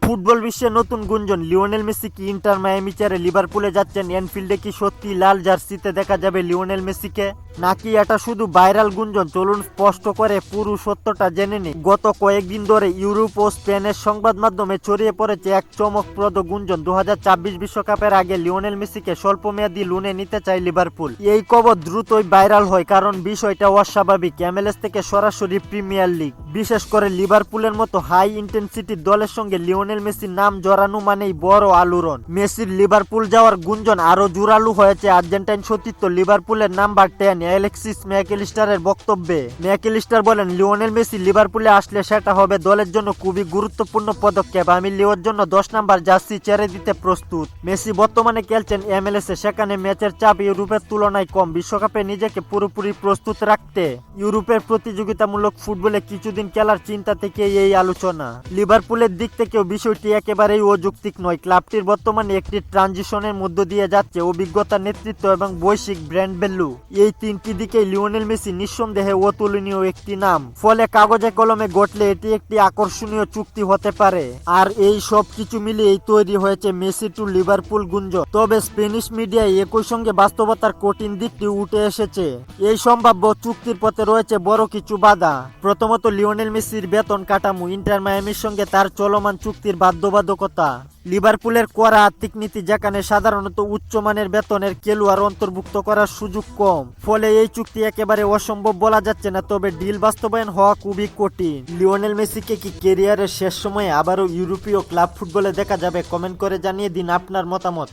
Football বিশ্বে নতুন গুঞ্জন, লিওনেল মেসি কি ইন্টার মায়ামি ছেড়ে লিভারপুলে যাচ্ছেন? এনফিল্ডে কি সত্যি লাল জার্সিতে দেখা যাবে লিওনেল মেসিকে, নাকি এটা শুধু ভাইরাল গুঞ্জন? চলুন স্পষ্ট করে পুরো সত্যটা জেনে নিই। গত কয়েকদিন ধরে ইউরোপ ও স্পেনের সংবাদ মাধ্যমে ছড়িয়ে পড়েছে এক চমকপ্রদ গুঞ্জন। 2026 বিশ্বকাপের আগে লিওনেল মেসিকে স্বল্পমেয়াদী লোনে নিতে চায় লিভারপুল। এই খবর দ্রুতই ভাইরাল হয়, কারণ বিষয়টা অস্বাভাবিক। MLS থেকে সরাসরি প্রিমিয়ার লিগ, বিশেষ করে লিভারপুলের মতো হাই ইন্টেন্সিটি দলের সঙ্গে লিওনেল মেসির নাম জড়ানো মানেই বড় আলোড়ন। মেসির লিভারপুল যাওয়ার গুঞ্জন আরো জোরালো হয়েছে আর্জেন্টাইন সতীর্থ লিভারপুলের নাম্বার 10 অ্যালেক্সিস ম্যাকঅ্যালিস্টারের বক্তব্যে। ম্যাকঅ্যালিস্টার বলেন, লিওনেল মেসি লিভারপুলে আসলে সেটা হবে দলের জন্য খুবই গুরুত্বপূর্ণ পদক্ষেপ। আমি লিওর জন্য 10 নাম্বার জার্সি ছেড়ে দিতে প্রস্তুত। মেসি বর্তমানে খেলছেন MLS-এ, সেখানে ম্যাচের চাপ ইউরোপের তুলনায় কম। বিশ্বকাপে নিজেকে পুরোপুরি প্রস্তুত রাখতে ইউরোপের প্রতিযোগিতামূলক ফুটবলে কিছুদিন খেলার চিন্তা থেকে এই আলোচনা। লিভারপুলের দিক থেকেও বিষয়টি একেবারেই অযৌক্তিক নয়। ক্লাবটির বর্তমানে একটি ট্রানজিশনের মধ্য দিয়ে যাচ্ছে। অভিজ্ঞতা, নেতৃত্ব এবং বৈশ্বিক ব্র্যান্ড ভ্যালু, এই তিনটি দিকেই লিওনেল মেসি নিঃসন্দেহে অতুলনীয় একটি নাম। ফলে কাগজে কলমে ঘটলে এটি একটি আকর্ষণীয় চুক্তি হতে পারে। আর এই সব কিছু মিলিয়েই তৈরি হয়েছে মেসি টু লিভারপুল গুঞ্জন। তবে স্প্যানিশ মিডিয়ায় একই সঙ্গে বাস্তবতার কঠিন দিকটি উঠে এসেছে। এই সম্ভাব্য চুক্তির পথে রয়েছে বড় কিছু বাধা। প্রথমত, লিওনেল মেসির বেতন কাঠামো। ইন্টার মায়ামির সঙ্গে তার চলমান চুক্তির বাধ্যবাধকতা। লিভারপুলের কড়া আর্থিক নীতি, যেখানে সাধারণত উচ্চমানের বেতনের খেলোয়াড় অন্তর্ভুক্ত করার সুযোগ কম। ফলে এই চুক্তি একেবারে অসম্ভব বলা যাচ্ছে না, তবে ডিল বাস্তবায়ন হওয়া খুবই কঠিন। লিওনেল মেসিকে কি ক্যারিয়ারের শেষ সময়ে আবারও ইউরোপীয় ক্লাব ফুটবলে দেখা যাবে? কমেন্ট করে জানিয়ে দিন আপনার মতামত।